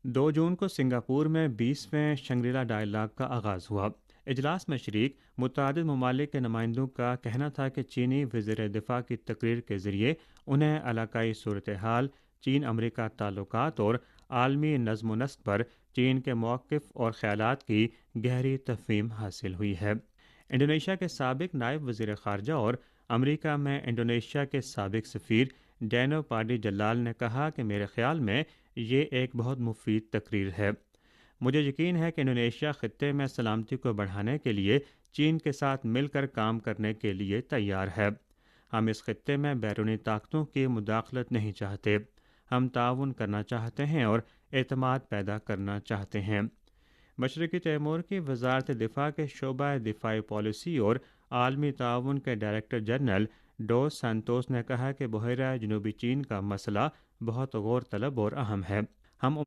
2 जून को सिंगापुर में 20वें Shangrila dialogue का आगाज़ हुआ। इजलास में शरीक मुतअद्दिद ममालिक के नुमाइंदों का कहना था कि चीनी वज़ीर दिफ़ा की तकरीर के ज़रिए उन्हें इलाकाई सूरत हाल, चीन अमरीका ताल्लुकात और आलमी नज़्म व नस्क पर चीन के मौक़िफ़ और ख़यालात की गहरी तफ़हीम हासिल हुई है। इंडोनेशिया के साबिक नायब वज़ीर ख़ारजा और अमरीका में इंडोनेशिया के साबिक सफ़ीर डैनो पार्डी जलाल ने कहा कि मेरे ख़्याल में ये एक बहुत मुफीद तकरीर है। मुझे यकीन है कि इंडोनेशिया खित्ते में सलामती को बढ़ाने के लिए चीन के साथ मिलकर काम करने के लिए तैयार है। हम इस खित्ते में बैरूनी ताकतों की मुदाखलत नहीं चाहते। हम ताउन करना चाहते हैं और एतमाद पैदा करना चाहते हैं। मशरक़ी तैमूर की वजारत दिफ़ा के शोबा दिफ़ाई पॉलिसी और आलमी ताउन के डायरेक्टर जनरल डोस संतोस ने कहा कि बहरा जनूबी चीन का मसला बहुत गौर तलब और अहम है। हम